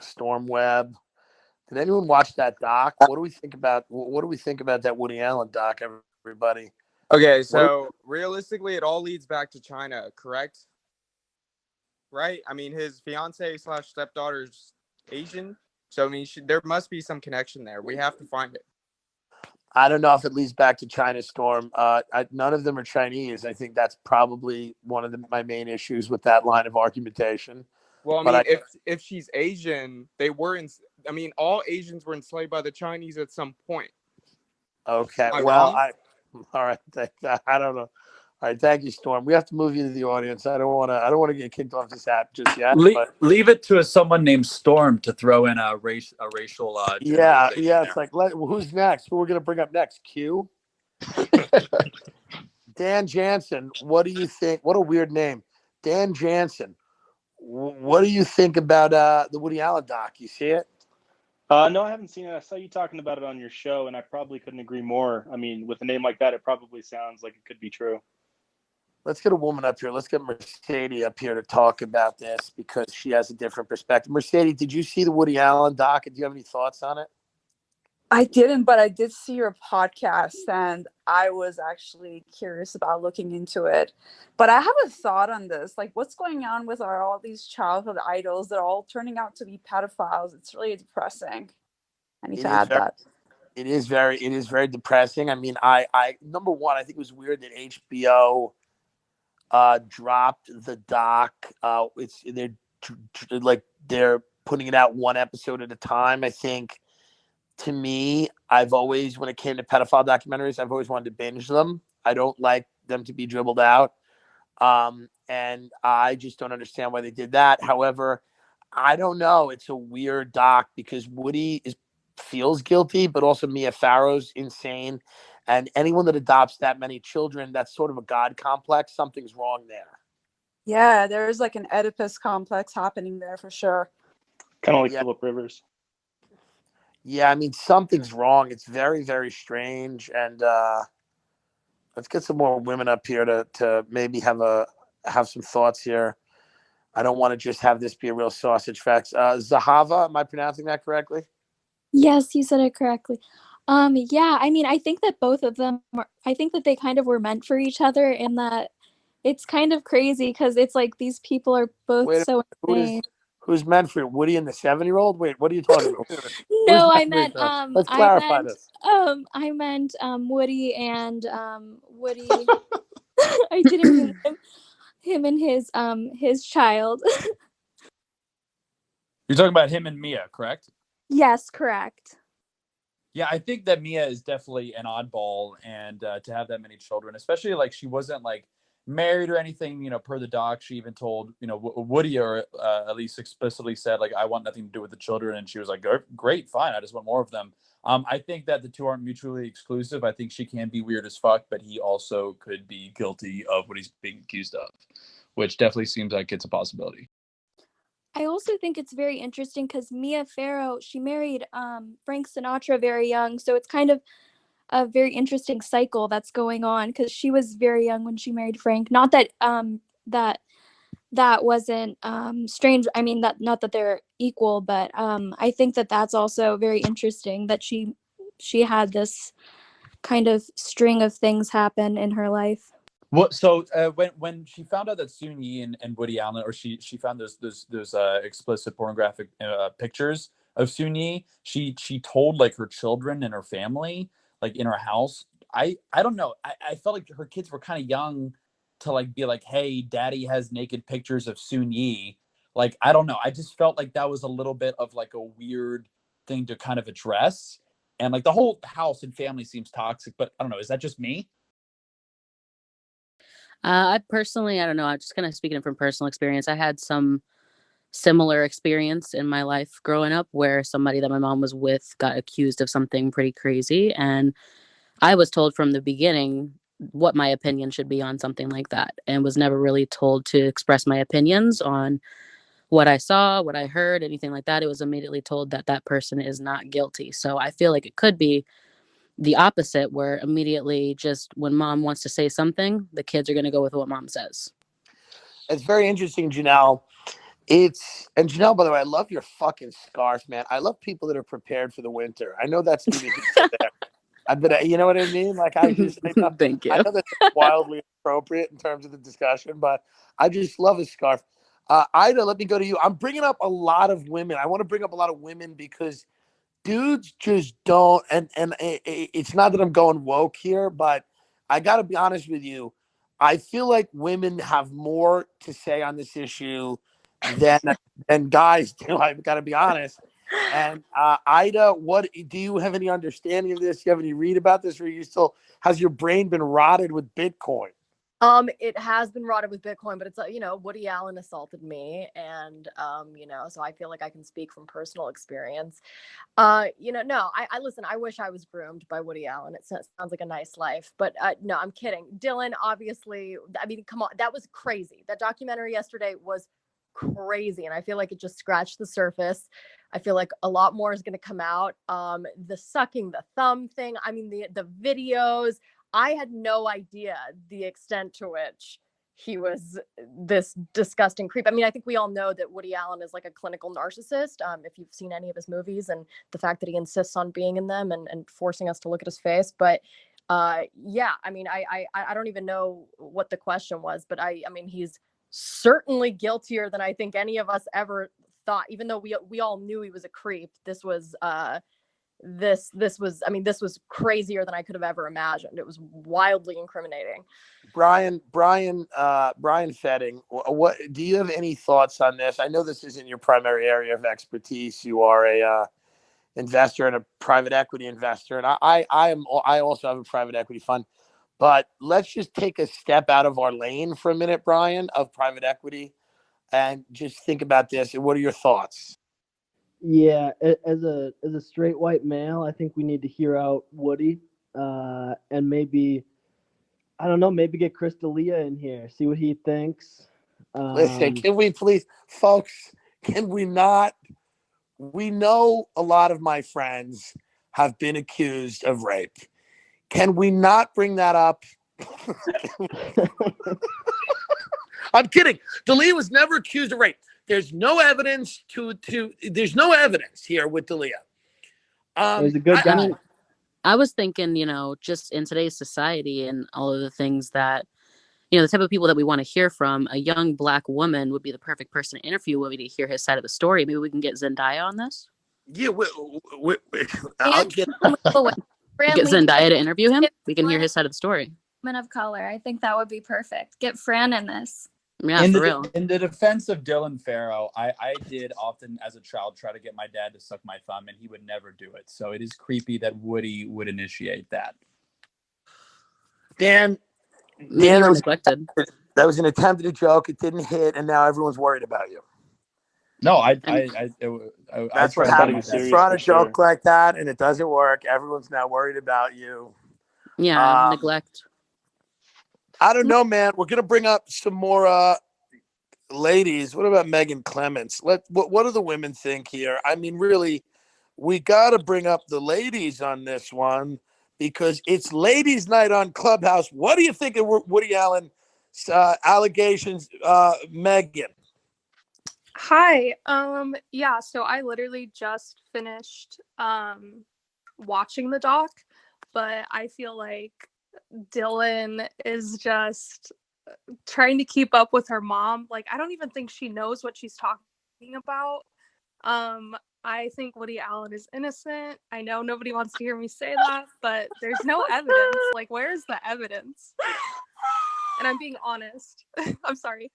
Storm Web. Did anyone watch that doc? What do we think about that Woody Allen doc, everybody? Okay, so realistically, it all leads back to China, correct? Right? I mean, his fiance / stepdaughter's Asian. So, I mean, there must be some connection there. We have to find it. I don't know if it leads back to China, Storm. None of them are Chinese. I think that's probably one of my main issues with that line of argumentation. Well, I mean, if she's Asian, all Asians were enslaved by the Chinese at some point. Okay. All right. I don't know. All right, thank you, Storm. We have to move you to the audience. I don't want to get kicked off this app just yet. Leave it to someone named Storm to throw in a racial. Yeah. It's like, who's next? Who we're gonna bring up next? Q. Dan Jansen. What do you think? What a weird name, Dan Jansen. What do you think about the Woody Allen doc? You see it? No, I haven't seen it. I saw you talking about it on your show, and I probably couldn't agree more. I mean, with a name like that, it probably sounds like it could be true. Let's get a woman up here. Let's get Mercedes up here to talk about this because she has a different perspective. Mercedes, did you see the Woody Allen doc? Do you have any thoughts on it? I didn't, but I did see your podcast, and I was actually curious about looking into it. But I have a thought on this. Like, what's going on with all these childhood idols? They're all turning out to be pedophiles. It's really depressing. I need to add that. It is very depressing. I mean, I number one, I think it was weird that HBO dropped the doc. They're putting it out one episode at a time. I think, to me, I've always, when it came to pedophile documentaries, I've always wanted to binge them. I don't like them to be dribbled out. And I just don't understand why they did that. However, I don't know. It's a weird doc because Woody feels guilty, but also Mia Farrow's insane. And anyone that adopts that many children, that's sort of a God complex. Something's wrong there. Yeah, there's like an Oedipus complex happening there for sure. Kind of like Philip Rivers. Yeah, I mean, something's wrong. It's very, very strange. And let's get some more women up here to maybe have some thoughts here. I don't want to just have this be a real sausage fest. Zahava, am I pronouncing that correctly? Yes, you said it correctly. Yeah, I mean, I think that both of them I think that they kind of were meant for each other in that it's kind of crazy because it's like these people are both so insane. Who's meant for Woody and the 7-year-old? Wait, what are you talking about? No, I meant let's clarify this. I meant Woody and Woody. I didn't mean him and his child. You're talking about him and Mia, correct? Yes, correct. Yeah, I think that Mia is definitely an oddball, and to have that many children, especially like she wasn't like married or anything, per the doc. She even told, Woody, or at least explicitly said, like, I want nothing to do with the children. And she was like, great, fine. I just want more of them. I think that the two aren't mutually exclusive. I think she can be weird as fuck, but he also could be guilty of what he's being accused of, which definitely seems like it's a possibility. I also think it's very interesting because Mia Farrow, she married Frank Sinatra very young. So it's kind of a very interesting cycle that's going on because she was very young when she married Frank. Not that that wasn't strange. I mean, that not that they're equal, but I think that that's also very interesting that she had this kind of string of things happen in her life. Well, so when she found out that Soon Yi and Woody Allen, or she found those explicit pornographic pictures of Soon Yi, she told like her children and her family, like in her house. I don't know. I felt like her kids were kind of young to like be like, hey, daddy has naked pictures of Soon Yi. Like, I don't know. I just felt like that was a little bit of like a weird thing to kind of address. And like the whole house and family seems toxic, but I don't know. Is that just me? I personally, I don't know. I'm just kind of speaking from personal experience. I had some similar experience in my life growing up where somebody that my mom was with got accused of something pretty crazy. And I was told from the beginning what my opinion should be on something like that, and was never really told to express my opinions on what I saw, what I heard, anything like that. It was immediately told that that person is not guilty. So I feel like it could be the opposite, where immediately just when mom wants to say something, the kids are going to go with what mom says. It's very interesting, Janelle, And Janelle, by the way, I love your fucking scarf, man. I love people that are prepared for the winter. I know that's neither here nor there. But you know what I mean? Like Thank I you. know that's wildly appropriate in terms of the discussion, but I just love a scarf. Ida, let me go to you. I'm bringing up a lot of women. I want to bring up a lot of women because dudes just don't. And it's not that I'm going woke here, but I got to be honest with you. I feel like women have more to say on this issue than than guys do. I've got to be honest. And Ida, what do you have any understanding of this? Do you have any read about this, or are you still has your brain been rotted with Bitcoin? It has been rotted with Bitcoin, but it's Woody Allen assaulted me, and so I feel like I can speak from personal experience. No, I listen. I wish I was groomed by Woody Allen. It sounds like a nice life, but no, I'm kidding. Dillon, obviously, I mean, come on, that was crazy. That documentary yesterday was crazy, and I feel like it just scratched the surface. I feel like a lot more is going to come out. The sucking the thumb thing. I mean, the videos. I had no idea the extent to which he was this disgusting creep. I mean, I think we all know that Woody Allen is like a clinical narcissist. If you've seen any of his movies and the fact that he insists on being in them and forcing us to look at his face. But yeah, I mean, I don't even know what the question was, but I mean, he's certainly guiltier than I think any of us ever thought, even though we all knew he was a creep. This was crazier than I could have ever imagined. It was wildly incriminating. Bryan Fetting, what do you have any thoughts on this? I know this isn't your primary area of expertise. You are a investor and a private equity investor, and I also have a private equity fund. But let's just take a step out of our lane for a minute, Bryan, of private equity, and just think about this. And what are your thoughts? Yeah, as a straight white male, I think we need to hear out Woody, and maybe, I don't know, maybe get Chris D'Elia in here, see what he thinks. Listen, can we please, folks? Can we not? We know a lot of my friends have been accused of rape. Can we not bring that up? I'm kidding. D'Elia was never accused of rape. There's no evidence there's no evidence here with D'Elia. He's a good guy. I mean, I was thinking, just in today's society and all of the things that, the type of people that we want to hear from, a young Black woman would be the perfect person to interview with me to hear his side of the story. Maybe we can get Zendaya on this. Yeah, I'll get Zendaya to interview him. We can hear his side of the story. Women of color. I think that would be perfect. Get Fran in this. Yeah, for real. In the defense of Dillon Farrow, I did often as a child try to get my dad to suck my thumb, and he would never do it. So it is creepy that Woody would initiate that. Dan, that was neglected. That was an attempted joke. It didn't hit, and now everyone's worried about you. No, that's what happens. You brought a joke like that, and it doesn't work. Everyone's now worried about you. Yeah, neglect. I don't know, man. We're gonna bring up some more ladies. What about Megan Clements? What do the women think here? I mean, really, we got to bring up the ladies on this one because it's ladies' night on Clubhouse. What do you think of Woody Allen allegations, Megan? Hi. Yeah, so I literally just finished watching the doc, but I feel like Dillon is just trying to keep up with her mom. Like, I don't even think she knows what she's talking about. I think Woody Allen is innocent. I know nobody wants to hear me say that, but there's no evidence. Like, where's the evidence? And I'm being honest. I'm sorry.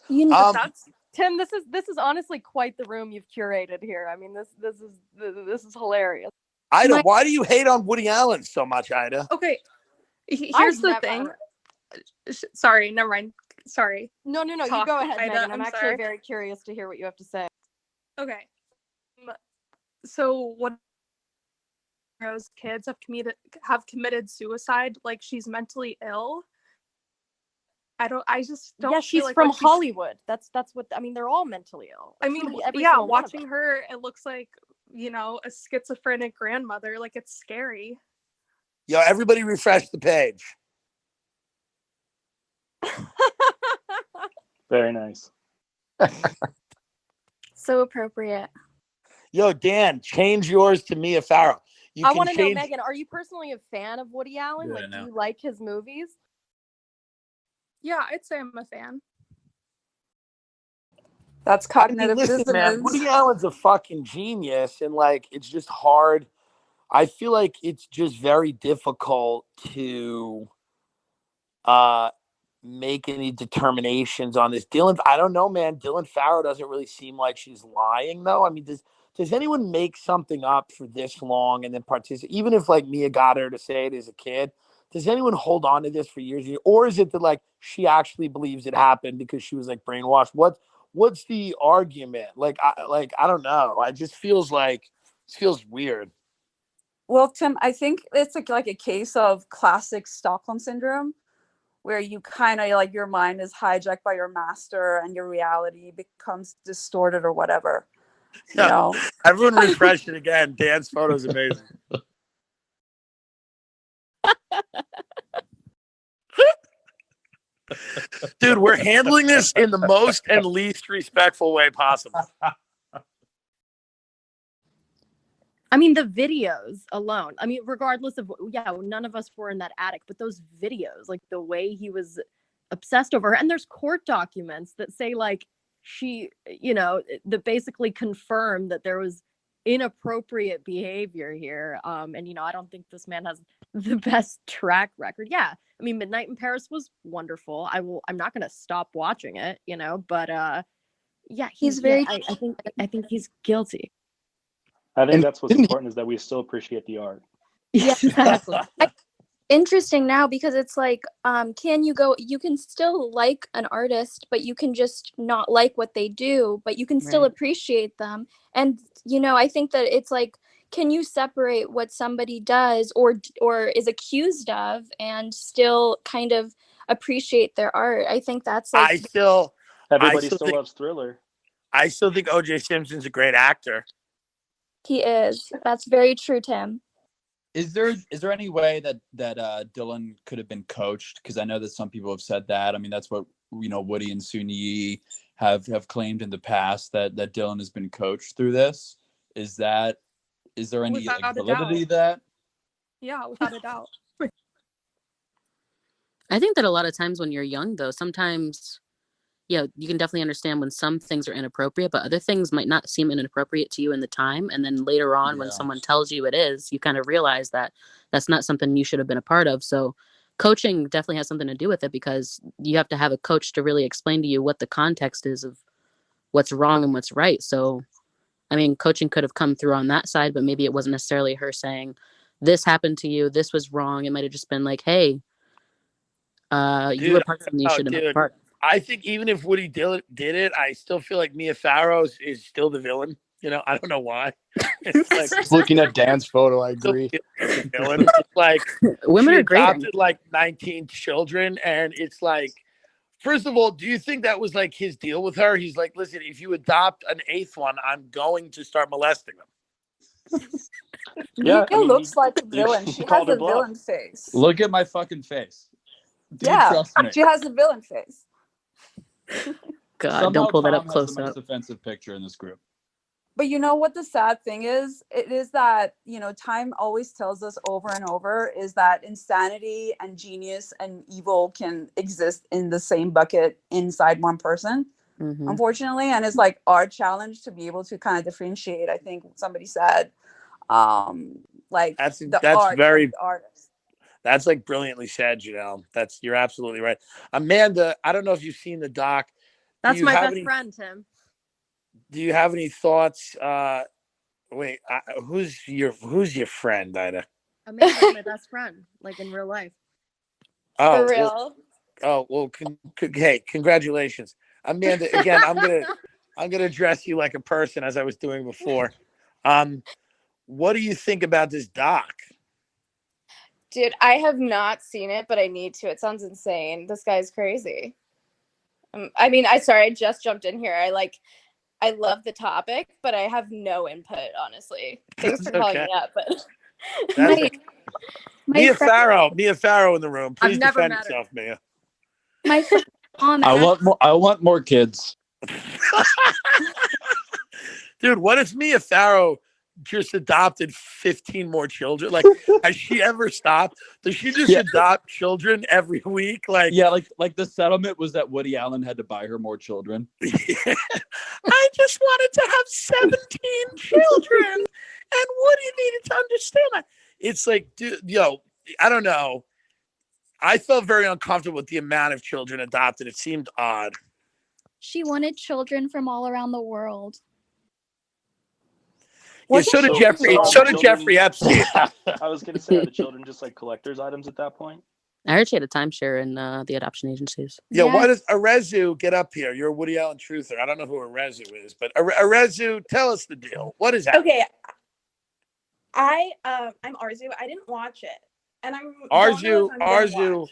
That's Tim. This is honestly quite the room you've curated here. I mean, this is hilarious. Ida, why do you hate on Woody Allen so much, Ida? Okay, here's the thing. Sorry, never mind. Sorry. No. You go ahead, Megan. I'm actually very curious to hear what you have to say. Okay. So what? Rose kids have committed suicide. Like, she's mentally ill. I just don't. Yeah, she's from Hollywood. That's what I mean. They're all mentally ill. I mean, yeah. Watching her, it looks like, a schizophrenic grandmother. Like, it's scary. Yo, everybody refresh the page. Very nice. So appropriate. Yo, Dan, change yours to Mia Farrow. You I can want to know, change. Megan, are you personally a fan of Woody Allen? Yeah, Like, no. do you like his movies? Yeah, I'd say I'm a fan. That's I mean, cognitive listen, man, dissonance. Woody Allen's a fucking genius, and like, it's just hard. I feel like it's just very difficult to make any determinations on this. Dillon, I don't know, man. Dillon Farrow doesn't really seem like she's lying, though. I mean, does anyone make something up for this long and then participate? Even if like Mia got her to say it as a kid, does anyone hold on to this for years? Or is it that like she actually believes it happened because she was like brainwashed? What's the argument? I don't know. I just feels like it feels weird. Well, Tim, I think it's like a case of classic Stockholm syndrome, where you kind of like your mind is hijacked by your master and your reality becomes distorted or whatever. You know, Everyone refresh it again. Dan's photo is amazing. Dude, we're handling this in the most and least respectful way possible. I mean, the videos alone. I mean, regardless of, none of us were in that attic, but those videos, like the way he was obsessed over her. And there's court documents that say, like, she, that basically confirm that there was inappropriate behavior here. And I don't think this man has the best track record. Yeah. I mean, Midnight in Paris was wonderful. I'm not going to stop watching it, but He's very. I think he's guilty. I think And that's what's important is that we still appreciate the art. Yeah, exactly. Interesting now because it's like, you can still like an artist, but you can just not like what they do, but you can still Right. appreciate them. And, I think that it's like, can you separate what somebody does or is accused of and still kind of appreciate their art? I think that's like, Everybody still still think, loves Thriller. I still think O.J. Simpson's a great actor. he is. That's very true, Tim. Is there any way that Dillon could have been coached? Because I know that some people have said that. I mean, that's what Woody and Soon-Yi have claimed in the past that Dillon has been coached through this. Is there any Without a validity doubt. to that? Yeah, without a doubt. I think that a lot of times when you're young, though, sometimes, you can definitely understand when some things are inappropriate, but other things might not seem inappropriate to you in the time. And then later on, when someone tells you it is, you kind of realize that that's not something you should have been a part of. So coaching definitely has something to do with it because you have to have a coach to really explain to you what the context is of what's wrong and what's right. So, I mean, coaching could have come through on that side, but maybe it wasn't necessarily her saying, this happened to you, this was wrong. It might have just been like, hey, you were part of something you shouldn't have been part of. I think even if Woody did it, I still feel like Mia Farrow is still the villain. I don't know why. It's like Just looking at Dan's photo, I agree. The villain. It's like women she are great. adopted like 19 children, and it's like, first of all, do you think that was like his deal with her? He's like, listen, if you adopt an eighth one, I'm going to start molesting them. Yeah, Mia looks like a villain. She has a villain face. Look at my fucking face. Do you trust me? She has a villain face. God, somehow don't pull that Tom up close has the most up. offensive picture in this group. But you know what the sad thing is? It is that, time always tells us over and over is that insanity and genius and evil can exist in the same bucket inside one person, unfortunately. And it's like our challenge to be able to kind of differentiate. I think somebody said, like that's art very from the artist. That's like brilliantly said, Janelle. You're absolutely right. Amanda, I don't know if you've seen the doc. That's my best friend, Tim. Do you have any thoughts? Who's your friend, Ida? Amanda's my best friend, like in real life. Oh, for real. Hey, congratulations, Amanda. Again, I'm gonna address you like a person as I was doing before. What do you think about this doc? Dude, I have not seen it, but I need to. It sounds insane. This guy's crazy. I just jumped in here. I love the topic, but I have no input, honestly. Thanks for calling me up, but Mia Farrow in the room. Please I've never defend met yourself, Mia. My friend I want more kids. Dude, what if Mia Farrow just adopted 15 more children? Like, has she ever stopped? Does she just adopt children every week? Like, yeah, like the settlement was that Woody Allen had to buy her more children. I just wanted to have 17 children, and Woody needed to understand that. It's like, dude, I don't know. I felt very uncomfortable with the amount of children adopted. It seemed odd. She wanted children from all around the world. Yeah, so did Jeffrey. So did Jeffrey Epstein. I was gonna say, are the children just like collector's items at that point? I heard she had a timeshare in the adoption agencies. Yeah, why does Arezu get up here? You're a Woody Allen truther. I don't know who Arezu is, but Arezu, tell us the deal. What is that? Okay, I'm Arzu. I didn't watch it, and I'm Arzu.